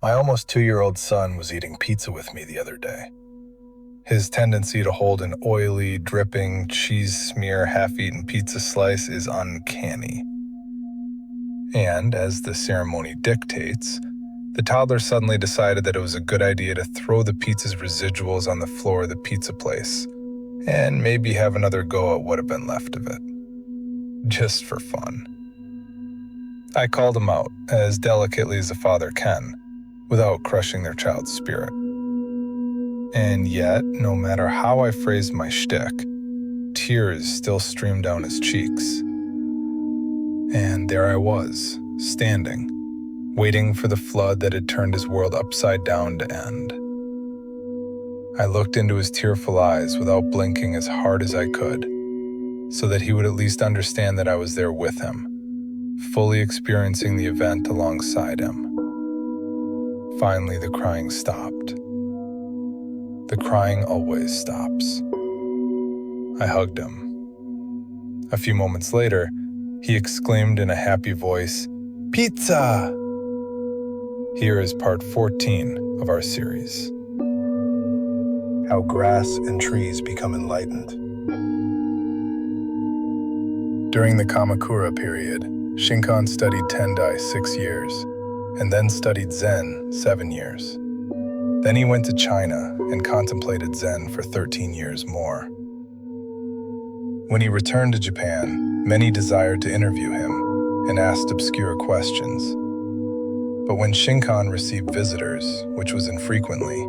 My almost 2-year-old son was eating pizza with me the other day. His tendency to hold an oily, dripping, cheese smear, half-eaten pizza slice is uncanny. And, as the ceremony dictates, the toddler suddenly decided that it was a good idea to throw the pizza's residuals on the floor of the pizza place, and maybe have another go at what had been left of it. Just for fun. I called him out, as delicately as a father can, without crushing their child's spirit. And yet, no matter how I phrased my shtick, tears still streamed down his cheeks. And there I was, standing, waiting for the flood that had turned his world upside down to end. I looked into his tearful eyes without blinking as hard as I could, so that he would at least understand that I was there with him, fully experiencing the event alongside him. Finally, the crying stopped. The crying always stops. I hugged him. A few moments later, he exclaimed in a happy voice, "Pizza!" Here is part 14 of our series. How grass and trees become enlightened. During the Kamakura period, Shinkan studied Tendai 6 years, and then studied Zen 7 years. Then he went to China and contemplated Zen for 13 years more. When he returned to Japan, many desired to interview him and asked obscure questions. But when Shinkan received visitors, which was infrequently,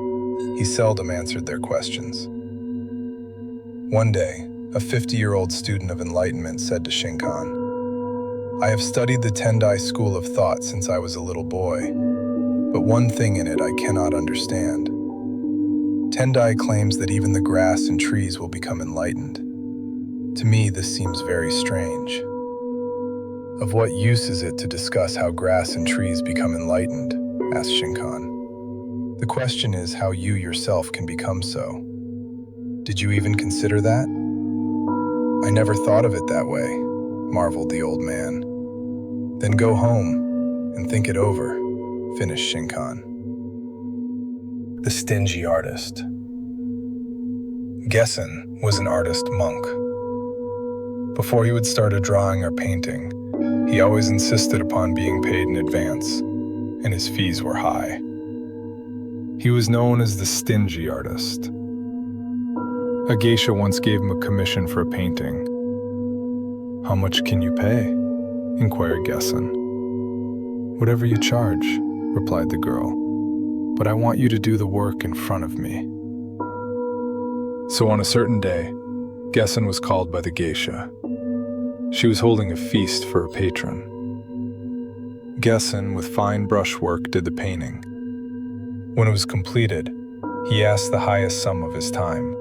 he seldom answered their questions. One day, a 50-year-old student of enlightenment said to Shinkan, "I have studied the Tendai school of thought since I was a little boy, but one thing in it I cannot understand. Tendai claims that even the grass and trees will become enlightened. To me, this seems very strange. Of what use is it to discuss how grass and trees become enlightened?" asked Shinkan. "The question is how you yourself can become so. Did you even consider that?" "I never thought of it that way," marveled the old man. "Then go home and think it over," finished Shinkan. The Stingy Artist. Gessen was an artist monk. Before he would start a drawing or painting, he always insisted upon being paid in advance, and his fees were high. He was known as the Stingy Artist. A geisha once gave him a commission for a painting. "How much can you pay?" inquired Gessen. "Whatever you charge," replied the girl, "but I want you to do the work in front of me." So on a certain day, Gessen was called by the geisha. She was holding a feast for her patron. Gessen, with fine brushwork, did the painting. When it was completed, he asked the highest sum of his time.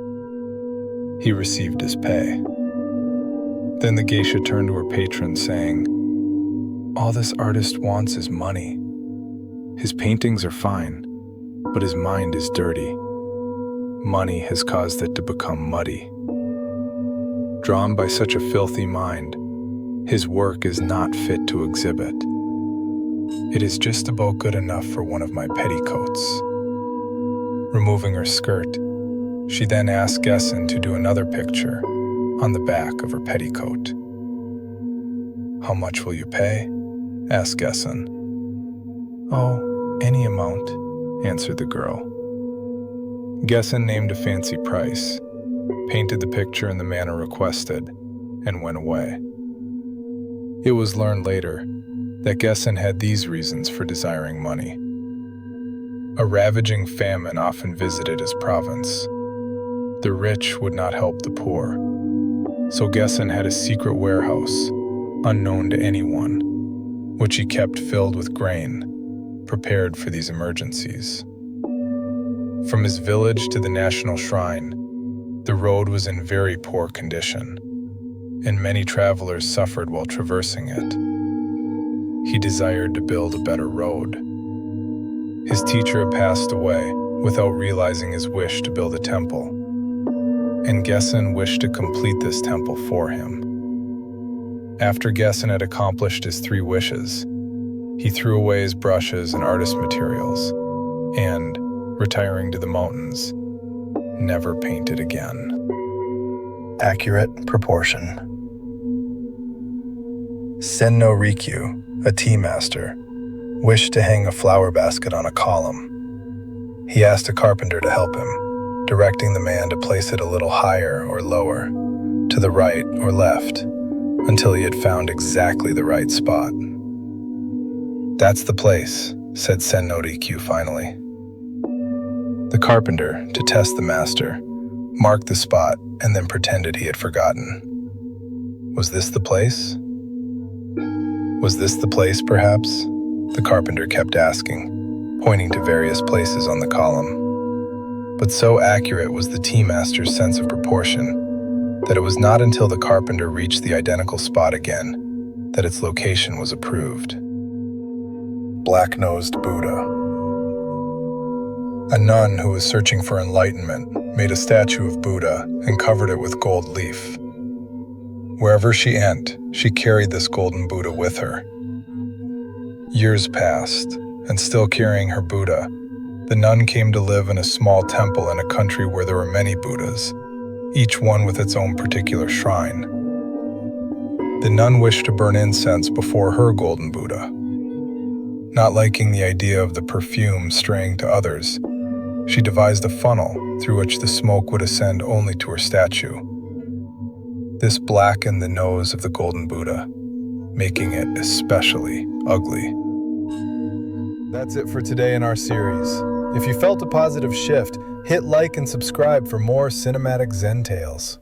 He received his pay. Then the geisha turned to her patron, saying, "All this artist wants is money. His paintings are fine, but his mind is dirty. Money has caused it to become muddy. Drawn by such a filthy mind, his work is not fit to exhibit. It is just about good enough for one of my petticoats." Removing her skirt, she then asked Gessen to do another picture on the back of her petticoat. "How much will you pay?" asked Gessen. "Oh, any amount," answered the girl. Gessen named a fancy price, painted the picture in the manner requested, and went away. It was learned later that Gessen had these reasons for desiring money. A ravaging famine often visited his province. The rich would not help the poor, so Gessen had a secret warehouse, unknown to anyone, which he kept filled with grain, prepared for these emergencies. From his village to the national shrine, the road was in very poor condition, and many travelers suffered while traversing it. He desired to build a better road. His teacher had passed away without realizing his wish to build a temple, and Gessen wished to complete this temple for him. After Gessen had accomplished his 3 wishes, he threw away his brushes and artist materials and, retiring to the mountains, never painted again. Accurate proportion. Sen no Rikyu, a tea master, wished to hang a flower basket on a column. He asked a carpenter to help him, directing the man to place it a little higher or lower, to the right or left, until he had found exactly the right spot. "That's the place," said Sen no Rikyu finally. The carpenter, to test the master, marked the spot and then pretended he had forgotten. "Was this the place? Was this the place, perhaps?" the carpenter kept asking, pointing to various places on the column. But so accurate was the tea master's sense of proportion that it was not until the carpenter reached the identical spot again that its location was approved. Black-nosed Buddha. A nun who was searching for enlightenment made a statue of Buddha and covered it with gold leaf. Wherever she went, she carried this golden Buddha with her. Years passed, and still carrying her Buddha, the nun came to live in a small temple in a country where there were many Buddhas, each one with its own particular shrine. The nun wished to burn incense before her golden Buddha. Not liking the idea of the perfume straying to others, she devised a funnel through which the smoke would ascend only to her statue. This blackened the nose of the golden Buddha, making it especially ugly. That's it for today in our series. If you felt a positive shift, hit like and subscribe for more cinematic Zen tales.